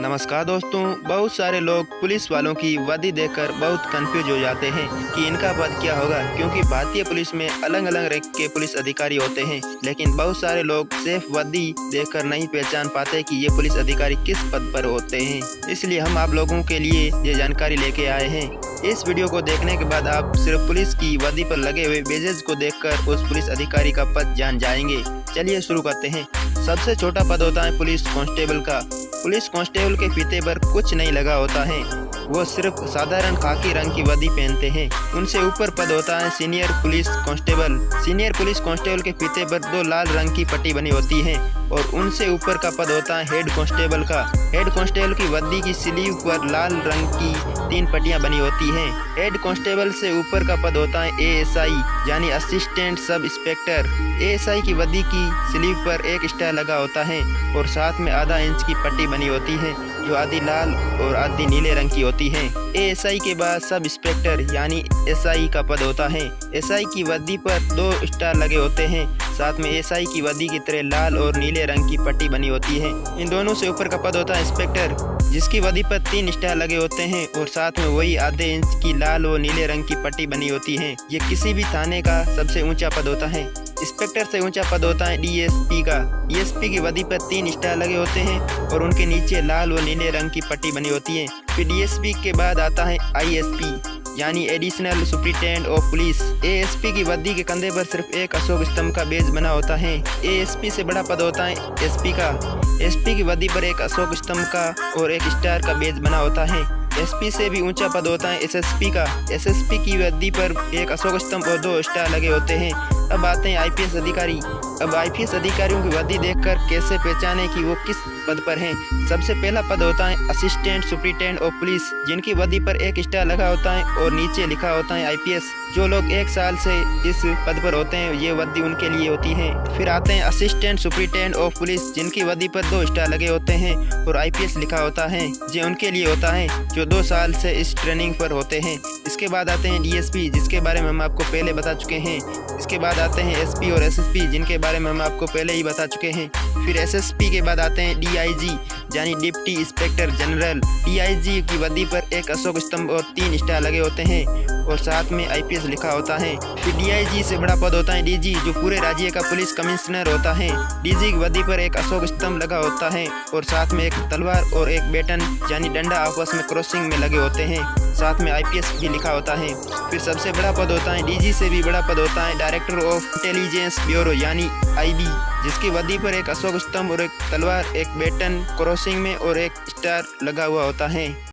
नमस्कार दोस्तों। बहुत सारे लोग पुलिस वालों की वर्दी देखकर बहुत कंफ्यूज हो जाते हैं कि इनका पद क्या होगा, क्योंकि भारतीय पुलिस में अलग अलग रैंक के पुलिस अधिकारी होते हैं। लेकिन बहुत सारे लोग सिर्फ वर्दी देखकर नहीं पहचान पाते कि ये पुलिस अधिकारी किस पद पर होते हैं। इसलिए हम आप लोगों के लिए ये जानकारी लेके आए हैं। इस वीडियो को देखने के बाद आप सिर्फ पुलिस की वर्दी पर लगे हुए बेजेज को देखकर उस पुलिस अधिकारी का पद जान जाएंगे। चलिए शुरू करते हैं। सबसे छोटा पद होता है पुलिस कांस्टेबल का। पुलिस कांस्टेबल के फीते पर कुछ नहीं लगा होता है, वो सिर्फ साधारण खाकी रंग की वर्दी पहनते हैं। उनसे ऊपर पद होता है senior police constable. Senior police constable के फीते पर 2 लाल रंग की पट्टी बनी होती है और उनसे ऊपर का पद होता है हेड कांस्टेबल का। हेड कांस्टेबल की वर्दी की स्लीव पर लाल रंग की 3 पट्टियां बनी होती हैं। हेड कांस्टेबल से ऊपर का पद होता है एएसआई यानी असिस्टेंट सब इंस्पेक्टर। एएसआई की वर्दी की स्लीव पर एक स्टार लगा होता है और साथ में आधा इंच की पट्टी बनी होती है जो आधी लाल और आधी नीले रंग की होती है। एएसआई के बाद सब इंस्पेक्टर यानी एसआई का पद होता है। एसआई की वर्दी पर 2 स्टार लगे होते हैं, साथ में एसआई की वर्दी की तरह लाल और नीले रंग की पट्टी बनी होती है। इन दोनों से ऊपर का पद होता है इंस्पेक्टर, जिसकी वर्दी पर 3 स्टार लगे होते हैं और साथ में वही आधे इंच की लाल और नीले रंग की पट्टी बनी होती है। ये किसी भी थाने का सबसे ऊंचा पद होता है। इंस्पेक्टर से ऊंचा पद होता है डीएसपी का। डीएसपी की वर्दी पर 3 स्टार लगे होते हैं और उनके नीचे लाल और नीले रंग की पट्टी बनी होती है। फिर डीएसपी के बाद आता है आईएसपी यानी additional superintendent of police. ASP की वर्दी के कंधे पर सिर्फ एक अशोक स्तंभ का बेज बना होता है। एएसपी से बड़ा पद होता है एसपी का। एसपी की वर्दी पर एक अशोक स्तंभ का और एक स्टार का बेज बना होता है। एसपी से भी ऊंचा पद होता है एसएसपी का। एसएसपी की वर्दी पर एक अशोक स्तंभ और 2 स्टार लगे होते हैं। अब आते हैं आईपीएस अधिकारी। अब आईपीएस अधिकारियों की वर्दी देखकर कैसे पहचाने कि वो किस पद पर हैं। सबसे पहला पद होता है असिस्टेंट सुपरिटेंडेंट ऑफ पुलिस, जिनकी वर्दी पर एक स्टार लगा होता है और नीचे लिखा होता है आईपीएस। जो लोग 1 साल से इस पद पर होते हैं ये वर्दी उनके लिए होती है। फिर आते हैं असिस्टेंट सुपरिटेंडेंट ऑफ पुलिस, जिनकी वर्दी पर 2 स्टार लगे होते हैं और आईपीएस लिखा होता है। ये उनके लिए होता है जो 2 साल से इस ट्रेनिंग पर होते हैं। इसके बाद आते हैं डीएसपी, जिसके बारे में हम आपको पहले बता चुके हैं। इसके बाद आते हैं एसपी और एसएसपी, जिनके बारे में हम आपको पहले ही बता चुके हैं। फिर एसएसपी के बाद आते हैं डीआईजी यानी डिप्टी इंस्पेक्टर जनरल। डीआईजी की वर्दी पर एक अशोक स्तंभ और 3 स्टार लगे होते हैं और साथ में आईपीएस लिखा होता है। फिर डीआईजी से बड़ा पद होता है डीजी, जो पूरे राज्य का पुलिस कमिश्नर होता है। डीजी की वर्दी पर एक अशोक स्तंभ लगा होता है और साथ में एक तलवार और एक बैटन यानी डंडा आपस में क्रॉसिंग में लगे होते हैं। साथ में आईपीएस भी लिखा होता है। फिर सबसे बड़ा पद होता है डीजी से भी बड़ा पद होता है डायरेक्टर ऑफ इंटेलिजेंस ब्यूरो यानी आईबी, जिसकी वर्दी पर एक अशोक स्तंभ और एक तलवार, एक बैटन क्रॉसिंग में और एक स्टार लगा हुआ होता है।